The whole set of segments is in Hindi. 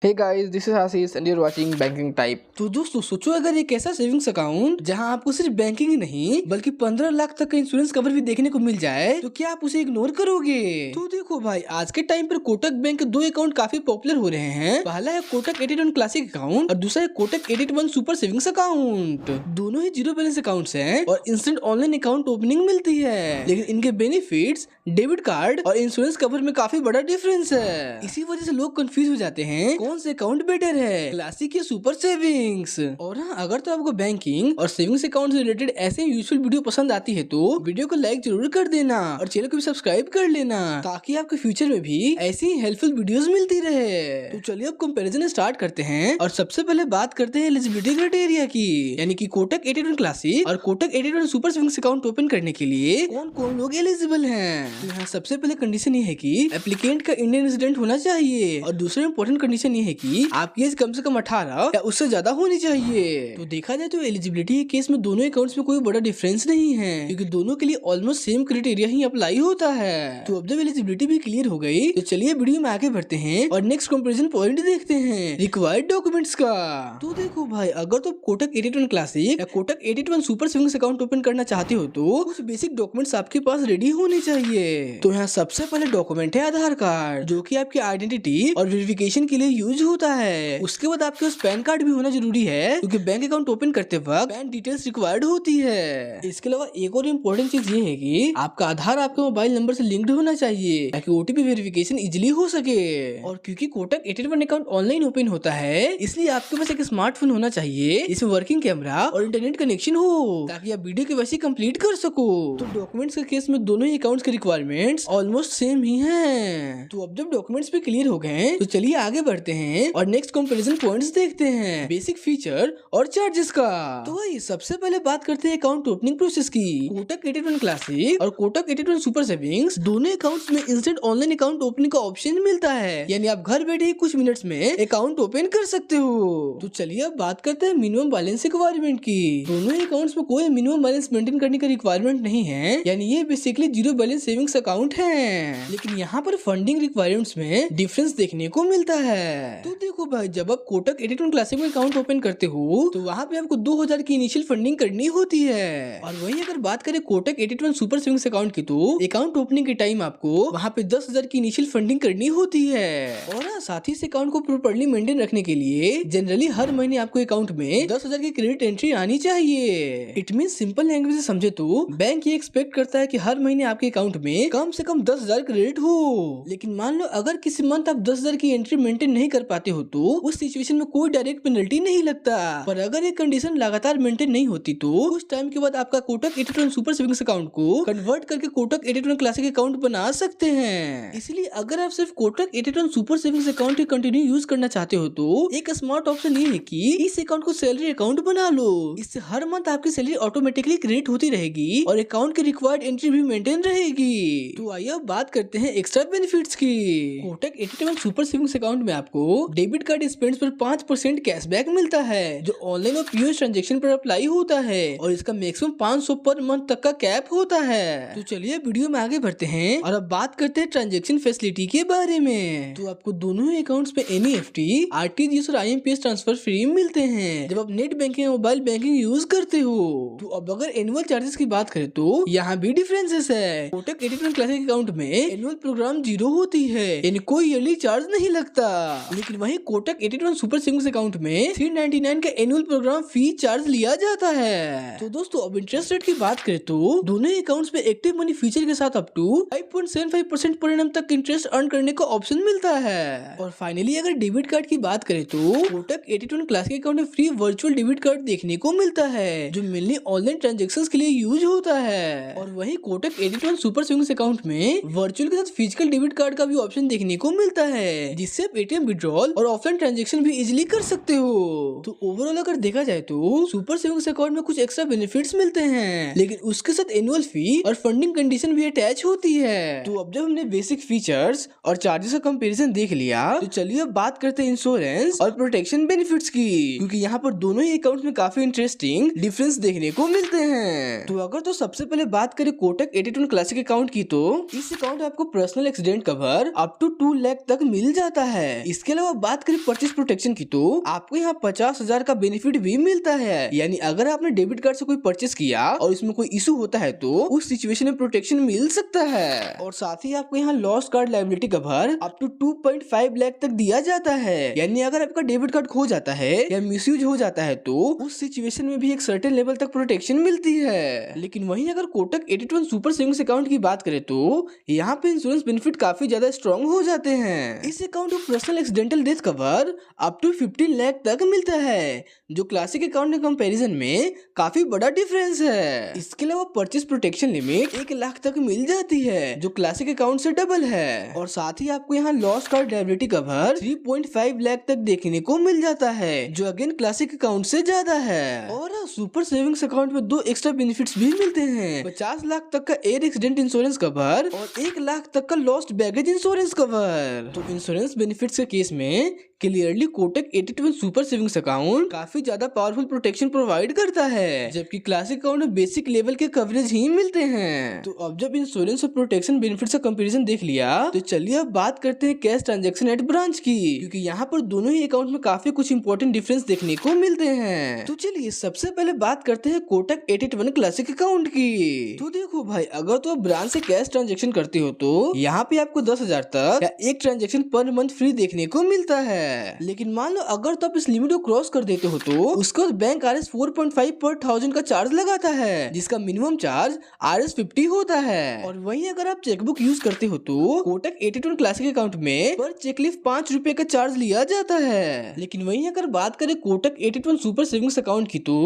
Hey guys, this is Ashish and you're watching Banking Type। तो दोस्तों सोचो अगर एक ऐसा सेविंग्स अकाउंट जहां आपको सिर्फ बैंकिंग ही नहीं बल्कि 15 लाख तक का इंश्योरेंस कवर भी देखने को मिल जाए तो क्या आप उसे इग्नोर करोगे? तो देखो भाई, आज के टाइम पर कोटक बैंक के दो अकाउंट काफी पॉपुलर हो रहे हैं। पहला है कोटक 81 क्लासिक अकाउंट और दूसरा है कोटक 81 सुपर सेविंग्स अकाउंट। दोनों ही जीरो बैलेंस अकाउंट्स हैं और इंस्टेंट ऑनलाइन अकाउंट ओपनिंग मिलती है, लेकिन इनके बेनिफिट्स, डेबिट कार्ड और इंश्योरेंस कवर में काफी बड़ा डिफरेंस है। इसी वजह से लोग कंफ्यूज हो जाते हैं कौन से अकाउंट बेटर है, क्लासिक या सुपर सेविंग्स। और हाँ, अगर तो आपको बैंकिंग और सेविंग्स अकाउंट से रिलेटेड ऐसे यूजफुल वीडियो पसंद आती है तो वीडियो को लाइक जरूर कर देना और चैनल को भी सब्सक्राइब कर लेना ताकि आपके फ्यूचर में भी ऐसी हेल्पफुल वीडियोस मिलती रहे। तो चलिए अब कंपैरिजन स्टार्ट करते हैं और सबसे पहले बात करते हैं एलिजिबिलिटी क्राइटेरिया की, यानी कि कोटक 81 क्लासिक और Kotak 81 super savings account open करने के लिए कौन कौन लोग एलिजिबल हैं। तो यहाँ सबसे पहले कंडीशन ये है कि एप्लीकेंट का इंडियन रेजिडेंट होना चाहिए और दूसरा इंपॉर्टेंट कंडीशन ये है कि आपकी एज कम से कम 18 या उससे ज्यादा होनी चाहिए। तो देखा जाए तो एलिजिबिलिटी के केस में दोनों अकाउंट्स में कोई बड़ा डिफरेंस नहीं है, क्योंकि दोनों के लिए ऑलमोस्ट सेम क्राइटेरिया ही अप्लाई होता है। तो अब जब एलिजिबिलिटी भी क्लियर हो गई तो चलिए वीडियो में आगे बढ़ते हैं और नेक्स्ट कंपैरिजन पॉइंट देखते हैं रिक्वायर्ड डॉक्यूमेंट्स का। तो देखो भाई, अगर तो कोटक 81 क्लासिक या Kotak 81 super savings account open करना चाहते हो तो कुछ बेसिक डॉक्यूमेंट्स आपके पास रेडी होने चाहिए। तो यहाँ सबसे पहले डॉक्यूमेंट है आधार कार्ड, जो कि आपकी आइडेंटिटी और वेरिफिकेशन के लिए यूज होता है। उसके बाद आपके पास पैन कार्ड भी होना जरूरी है, क्योंकि बैंक अकाउंट ओपन करते वक्त पैन डिटेल्स रिक्वायर्ड होती है। इसके अलावा एक और इम्पोर्टेंट चीज ये है कि आपका आधार आपके मोबाइल नंबर से लिंक्ड होना चाहिए ताकि ओटीपी वेरिफिकेशन इजिली हो सके। और क्योंकि कोटक 81 अकाउंट ऑनलाइन ओपन होता है, इसलिए आपके पास एक स्मार्टफोन होना चाहिए इसमें वर्किंग कैमरा और इंटरनेट कनेक्शन हो ताकि आप वीडियो केवाईसी कंप्लीट कर सको। तो डॉक्यूमेंट्स के केस में दोनों ही अकाउंट्स के रिक्वायरमेंट्स ऑलमोस्ट सेम ही हैं। तो अब जब डॉक्यूमेंट्स भी क्लियर हो गए तो चलिए आगे बढ़ते हैं और नेक्स्ट कंपैरिजन पॉइंट्स देखते हैं बेसिक फीचर और चार्जेस का। तो भाई सबसे पहले बात करते हैं अकाउंट ओपनिंग प्रोसेस की। कोटक 81 क्लासिक और कोटक 81 सुपर सेविंग्स दोनों अकाउंट्स में इंस्टेंट ऑनलाइन अकाउंट ओपनिंग का ऑप्शन मिलता है, यानी आप घर बैठे ही कुछ मिनट्स में अकाउंट ओपन कर सकते हो। तो चलिए अब बात करते हैं मिनिमम बैलेंस रिक्वायरमेंट की। दोनों ही अकाउंट्स में कोई मिनिमम बैलेंस मेंटेन करने का रिक्वायरमेंट नहीं है, यानी ये basically zero balance savings account है। लेकिन यहाँ पर फंडिंग रिक्वायरमेंट्स में डिफरेंस देखने को मिलता है। तो देखो भाई, जब आप कोटक 81 क्लासिक में अकाउंट ओपन करते हो तो वहाँ पे आपको 2000 की इनिशियल फंडिंग करनी होती है। और वहीं अगर बात करें कोटक 81 सुपर सेविंग्स अकाउंट की तो अकाउंट ओपनिंग के टाइम आपको वहाँ पे 10,000 की इनिशियल फंडिंग करनी होती है। और साथ ही इस अकाउंट को प्रॉपर्ली मेंटेन रखने के लिए जनरली हर महीने आपको अकाउंट में 10,000 की क्रेडिट एंट्री आनी चाहिए। इट मीन सिंपल लैंग्वेज से समझे तो बैंक ये एक्सपेक्ट करता है कि हर महीने आपके अकाउंट में कम से कम 10,000 क्रेडिट हो। लेकिन मान लो अगर किसी मंथ आप 10,000 की एंट्री मेंटेन नहीं कर पाते हो तो उस सिचुएशन में कोई डायरेक्ट पेनल्टी नहीं लगता। पर अगर ये कंडीशन लगातार मेंटेन नहीं होती तो उस टाइम के बाद आपका कोटक 81 सुपर सेविंग्स अकाउंट को कन्वर्ट करके कोटक 81 क्लासिक अकाउंट बना सकते हैं। इसलिए अगर आप सिर्फ Kotak 81 super savings account continue use करना चाहते हो तो एक स्मार्ट ऑप्शन ये है कि इस अकाउंट को सैलरी अकाउंट बना लो। इससे हर मंथ आपकी सैलरी ऑटोमेटिकली क्रेडिट होती रहेगी और अकाउंट की रिक्वायर्ड एंट्री भी मेंटेन रहेगी। तो आइए अब बात करते हैं एक्स्ट्रा बेनिफिट्स की। कोटक 81 सुपर सेविंग्स अकाउंट में आपको डेबिट कार्ड स्पेंड्स पर 5% कैशबैक मिलता है, जो ऑनलाइन और पीओएस ट्रांजैक्शन पर अप्लाई होता है और इसका मैक्सिमम 500 पर मंथ तक का कैप होता है। तो चलिए वीडियो में आगे बढ़ते हैं और अब बात करते हैं ट्रांजैक्शन फैसिलिटी के बारे में। तो आपको दोनों ही अकाउंट्स पे एनईएफटी, आरटीजीएस और आईएमपीएस ट्रांसफर फ्री मिलते हैं जब आप net banking mobile banking use करते हो। तो अब अगर एनुअल चार्जेस की बात करें तो यहाँ भी डिफरेंसेस है। कोटक 81 क्लासिक अकाउंट में एनुअल प्रोग्राम 0 होती है, यानी कोई ईयरली चार्ज नहीं लगता। लेकिन वहीं कोटक 81 सुपर सेविंग्स अकाउंट में 399 का एनुअल प्रोग्राम फी चार्ज लिया जाता है। तो दोस्तों अब इंटरेस्ट रेट की बात करें तो दोनों ही अकाउंट्स में एक्टिव मनी फीचर के साथ अप टू 5.75% पर एनम तक इंटरेस्ट अर्न करने का ऑप्शन मिलता है। और फाइनली अगर डेबिट कार्ड की बात करें तो कोटक 81 क्लासिक अकाउंट में फ्री वर्चुअल डेबिट कार्ड देखने को मिलता है, जो मेनली ऑनलाइन ट्रांजैक्शंस के लिए यूज होता है। और वहीं कोटक 81 सुपर सेविंग्स अकाउंट में वर्चुअल के साथ फिजिकल डेबिट कार्ड का भी ऑप्शन देखने को मिलता है, जिससे आप एटीएम विड्रॉल और ऑफलाइन ट्रांजैक्शन भी इजीली कर सकते हो। तो ओवरऑल अगर देखा जाए तो सुपर सेविंग्स अकाउंट में कुछ एक्स्ट्रा बेनिफिट्स मिलते हैं, लेकिन उसके साथ एनुअल फी और फंडिंग कंडीशन भी अटैच होती है। तो अब जब हमने बेसिक फीचर्स और चार्जेस का कंपैरिजन देख लिया तो चलिए अब बात करते हैं इंश्योरेंस और प्रोटेक्शन बेनिफिट्स की, क्योंकि यहाँ पर दोनों ही अकाउंट्स में काफी इंटरेस्टिंग डिफरेंस देखने को मिलते हैं। तो अगर तो सबसे पहले बात करें कोटक 81 क्लासिक अकाउंट की तो इस अकाउंट में आपको personal accident cover up to 2 lakh तक मिल जाता है। इसके अलावा बात करें परचेस प्रोटेक्शन की तो आपको यहाँ 50,000 का बेनिफिट भी मिलता है। यानी अगर आपने डेबिट कार्ड से कोई परचेस किया और इसमें कोई इशू होता है तो उस सिचुएशन में प्रोटेक्शन मिल सकता है। और साथ ही आपको यहाँ lost card liability cover up to 2.5 lakh तक दिया जाता है। यानी अगर आपका डेबिट कार्ड खो जाता है या मिसयूज हो जाता है तो उस सिचुएशन में भी एक सर्टेन लेवल तक प्रोटेक्शन मिलती है। लेकिन वहीं अगर कोटक 81 सुपर सेविंग्स अकाउंट की बात करें तो यहाँ पे इंश्योरेंस बेनिफिट काफी ज्यादा स्ट्रॉन्ग हो जाते हैं। इस अकाउंट में personal accidental death cover up to 15 lakh तक मिलता है, जो क्लासिक अकाउंट के कंपैरिजन में काफी बड़ा डिफरेंस है। इसके अलावा परचेस प्रोटेक्शन लिमिट 1 लाख तक मिल जाती है, जो क्लासिक अकाउंट से डबल है। और साथ ही आपको यहाँ lost card liability cover 3.5 lakh तक देखने को मिल जाता है, जो अगेन क्लासिक अकाउंट से ज्यादा है। और सुपर सेविंग्स अकाउंट में 2 एक्स्ट्रा बेनिफिट्स भी मिलते हैं, 50 लाख तक का एयर एक्सीडेंट इंश्योरेंस कवर और 1 लाख तक का लॉस्ट बैगेज इंश्योरेंस कवर। तो इंश्योरेंस बेनिफिट्स के केस में clearly Kotak 81 super savings account काफी ज्यादा पावरफुल प्रोटेक्शन प्रोवाइड करता है, जबकि क्लासिक अकाउंट में बेसिक लेवल के कवरेज ही मिलते हैं। तो अब जब इंश्योरेंस और प्रोटेक्शन बेनिफिट्स का कंपैरिजन देख लिया तो चलिए अब बात करते हैं कैश ट्रांजैक्शन एट ब्रांच की, क्योंकि यहाँ पर दोनों ही अकाउंट में काफी कुछ इंपॉर्टेंट डिफरेंस देखने को मिलते हैं। तो चलिए सबसे पहले बात करते हैं कोटक 81 क्लासिक अकाउंट की। तो देखो भाई, अगर तो आप ब्रांच से कैश ट्रांजेक्शन करते हो तो यहाँ पे आपको 10,000 तक या एक ट्रांजेक्शन पर मंथ फ्री देखने को मिलता है। लेकिन मान लो अगर तो आप इस लिमिट को क्रॉस कर देते हो तो उसके बाद बैंक RS 4.5 पर 1000 का चार्ज लगाता है, जिसका मिनिमम चार्ज RS 50 होता है। और वहीं अगर आप चेकबुक यूज करते हो तो कोटक 81 क्लासिक अकाउंट में पर चेकलिफ 5 रुपए का चार्ज लिया जाता है। लेकिन वहीं अगर बात करें कोटक 81 सुपर सेविंग्स अकाउंट की तो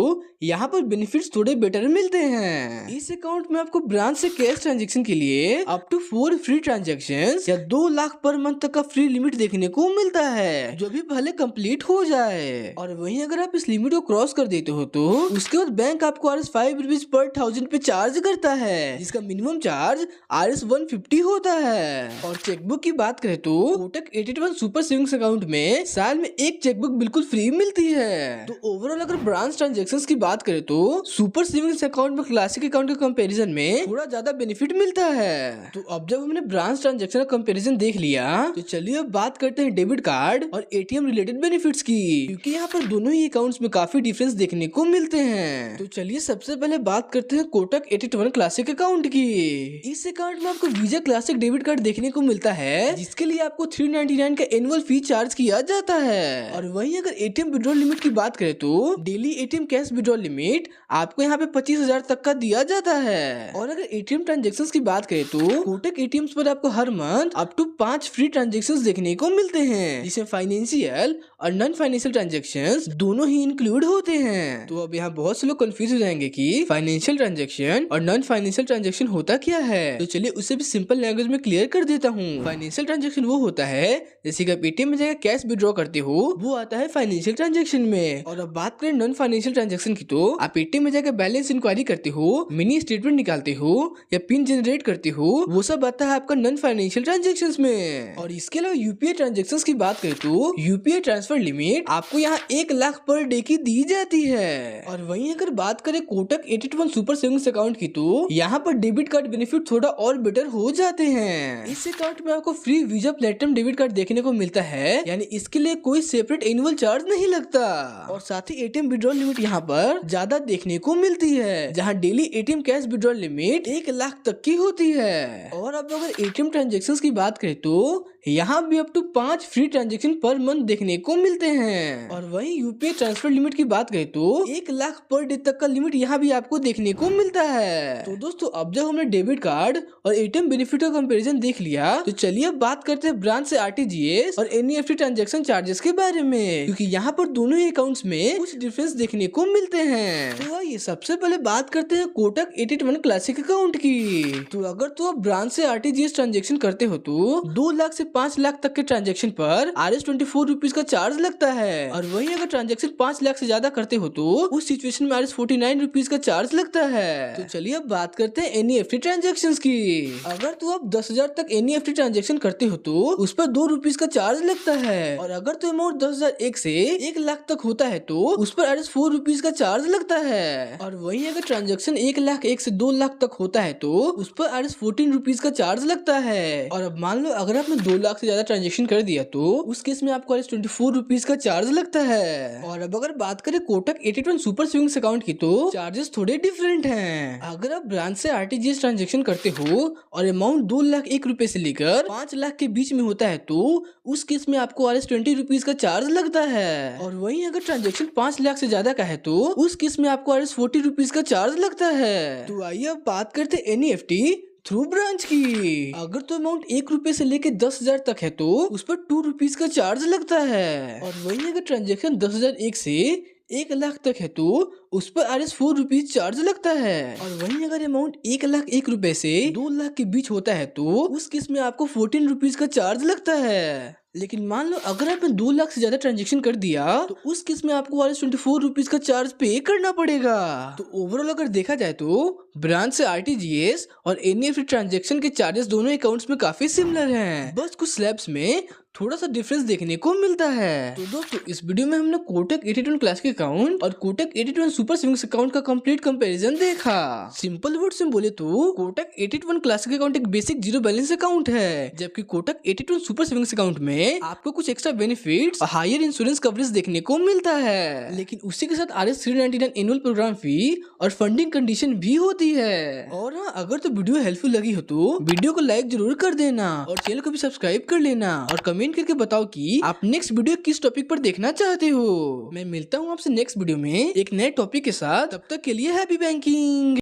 यहाँ पर बेनिफिट्स थोड़े बेटर मिलते हैं। इस अकाउंट में आपको ब्रांच से कैश ट्रांजेक्शन के लिए अप टू 4 फ्री ट्रांजेक्शन या 2 लाख पर मंथ तक का फ्री लिमिट देखने को मिलता है, जो भी पहले कंप्लीट हो जाए। और वहीं अगर आप इस लिमिट को क्रॉस कर देते हो तो उसके बाद बैंक आपको RS 5 रुपीज पर 1000 पे चार्ज करता है, जिसका मिनिमम चार्ज RS 150 होता है। और चेकबुक की बात करें तो कोटक 81 सुपर सेविंग्स अकाउंट में साल में एक चेकबुक बिल्कुल फ्री मिलती है। तो ओवरऑल अगर ब्रांच ट्रांजेक्शंस की बात करें तो सुपर सेविंग्स अकाउंट में क्लासिक अकाउंट के कंपैरिजन में थोड़ा ज्यादा बेनिफिट मिलता है। तो अब जब हमने ब्रांच ट्रांजेक्शन का कंपैरिजन देख लिया तो चलिए अब बात करते हैं डेबिट कार्ड और ATM रिलेटेड बेनिफिट्स की, क्योंकि यहाँ पर दोनों ही अकाउंट्स में काफी डिफरेंस देखने को मिलते हैं। तो चलिए सबसे पहले बात करते हैं कोटक 81 क्लासिक अकाउंट की। इस अकाउंट में आपको वीजा क्लासिक डेबिट कार्ड देखने को मिलता है, जिसके लिए आपको 399 का एनुअल फी चार्ज किया जाता है। और वहीं अगर ATM विड्रॉल लिमिट की बात करें तो daily ATM cash withdrawal limit आपको यहाँ पे 25,000 तक का दिया जाता है। और अगर ATM ट्रांजेक्शंस की बात करें तो कोटक ATMs पर आपको हर month up to 5 free transactions देखने को मिलते हैं, जिसमें फाइनेंशियल और नॉन फाइनेंशियल ट्रांजेक्शंस दोनों ही इंक्लूड होते हैं। तो अब यहाँ बहुत से लोग कंफ्यूज हो जाएंगे कि फाइनेंशियल ट्रांजेक्शन और नॉन फाइनेंशियल ट्रांजेक्शन होता क्या है। तो चलिए उसे भी सिंपल लैंग्वेज में क्लियर कर देता हूँ। फाइनेंशियल ट्रांजेक्शन वो होता है जैसे कि आप ATM में जाकर कैश विड्रॉ करते हो, वो आता है फाइनेंशियल ट्रांजेक्शन में। और अब बात करें नॉन फाइनेंशियल ट्रांजेक्शन की तो आप ATM में जाकर बैलेंस इंक्वायरी करते हो, मिनी स्टेटमेंट निकालते हो या पिन जनरेट करते हो, वो सब आता है आपका नॉन फाइनेंशियल ट्रांजेक्शंस में। और इसके अलावा UPI ट्रांजेक्शंस की बात करें तो UPI ट्रांसफर लिमिट आपको यहाँ 1 लाख पर डे की दी जाती है। और वहीं अगर बात करें कोटक 81 सुपर सेविंग्स अकाउंट की तो यहाँ पर डेबिट कार्ड बेनिफिट थोड़ा और बेटर हो जाते हैं। इस अकाउंट में आपको free visa platinum debit card देखने को मिलता है, यानी इसके लिए कोई सेपरेट एनुअल चार्ज नहीं लगता। और साथ ही ATM विड्रॉल लिमिट यहाँ पर ज्यादा देखने को मिलती है, जहाँ daily ATM cash withdrawal limit 1 lakh तक की होती है। और अब अगर ATM ट्रांजेक्शंस की बात करें तो यहाँ भी अप टू 5 फ्री ट्रांजेक्शन पर मंथ देखने को मिलते हैं। और वहीं UPI ट्रांसफर लिमिट की बात करें तो 1 लाख पर डे तक का लिमिट यहाँ भी आपको देखने को मिलता है। तो दोस्तों अब जब हमने डेबिट कार्ड और ATM बेनिफिट का कंपैरिजन देख लिया तो चलिए अब बात करते हैं ब्रांच से RTGS और NEFT ट्रांजेक्शन चार्जेस के बारे में, क्योंकि यहाँ पर दोनों ही अकाउंट्स में कुछ डिफरेंस देखने को मिलते हैं। तो आइए सबसे पहले बात करते हैं कोटक 81 क्लासिक अकाउंट की। तो अगर तो आप ब्रांच से RTGS ट्रांजेक्शन करते हो तो 2 लाख से 5 लाख तक के ट्रांजेक्शन पर RS 24 रुपीज का चार्ज लगता है। और वहीं अगर ट्रांजेक्शन 5 लाख से ज्यादा करते हो तो उस सिचुएशन में RS 49 रुपीज का चार्ज लगता है। तो चलिए अब बात करते हैं NEFT ट्रांजेक्शंस की। अगर तो आप 10,000 तक NEFT ट्रांजेक्शन करते हो तो उस पर 2 रुपीज का चार्ज लगता है। और अगर तो अमाउंट 10,001 से 1 लाख तक होता है तो उस पर RS 4 रुपीज का चार्ज लगता है। और वहीं अगर ट्रांजेक्शन 1,01 से 2 लाख तक होता है तो उस पर RS 14 रुपीज का चार्ज लगता है। और अब मान लो अगर आपने 2 लाख से ज्यादा ट्रांजेक्शन कर दिया तो उस केस में आपको ₹24 का चार्ज लगता है। और अब अगर बात करें कोटक 88 सुपर सेविंग्स अकाउंट की तो चार्जेस थोड़े डिफरेंट हैं। अगर आप ब्रांच से आरटीजीएस ट्रांजेक्शन करते हो और अमाउंट 2,01,000 से लेकर 5 लाख के बीच में होता है तो उस केस में आपको ₹20 का चार्ज लगता है। और वहीं अगर ट्रांजेक्शन 5 लाख से ज्यादा का है तो उस केस में आपको ₹40 का चार्ज लगता है। तो आइए अब बात करते हैं एनईएफटी थ्रू ब्रांच की। अगर तो अमाउंट ₹1 से लेके 10,000 तक है तो उस पर ₹2 का चार्ज लगता है। और वहीं अगर ट्रांजेक्शन 10,001 से 1 लाख तक है तो उस पर ₹4 चार्ज लगता है। और वहीं अगर अमाउंट ₹1,01,000 से 2 लाख के बीच होता है तो उस केस में आपको ₹14 का चार्ज लगता है। लेकिन मान लो अगर आपने 2 लाख से ज्यादा ट्रांजेक्शन कर दिया तो उस केस में आपको ₹24 का चार्ज पे करना पड़ेगा। तो ओवरऑल अगर देखा जाए तो ब्रांच से आरटीजीएस और एनईएफटी ट्रांजेक्शन के चार्जेस दोनों अकाउंट्स में काफी सिमिलर हैं, बस कुछ स्लैब्स में थोड़ा सा डिफरेंस देखने को मिलता है। तो दोस्तों इस वीडियो में हमने कोटक 81 क्लासिक अकाउंट और कोटक 81 सुपर सेविंग्स अकाउंट का कंप्लीट कंपैरिजन देखा। सिंपल वर्ड्स में बोले तो कोटक 81 क्लासिक अकाउंट एक बेसिक जीरो बैलेंस अकाउंट है, जबकि कोटक 81 सुपर सेविंग्स अकाउंट में आपको कुछ एक्स्ट्रा बेनिफिट्स और हायर इंश्योरेंस कवरेज देखने को मिलता है। लेकिन उसी के साथ RS399 एनुअल प्रोग्राम फी और फंडिंग कंडीशन भी होती है। और हाँ, अगर तो वीडियो हेल्पफुल लगी हो तो वीडियो को लाइक जरूर कर देना और चैनल को भी सब्सक्राइब कर लेना और कमेंट करके बताओ कि आप नेक्स्ट वीडियो किस टॉपिक पर देखना चाहते हो। मैं मिलता हूँ आपसे नेक्स्ट वीडियो में एक नए टॉपिक के साथ, तब तक के लिए हैप्पी बैंकिंग।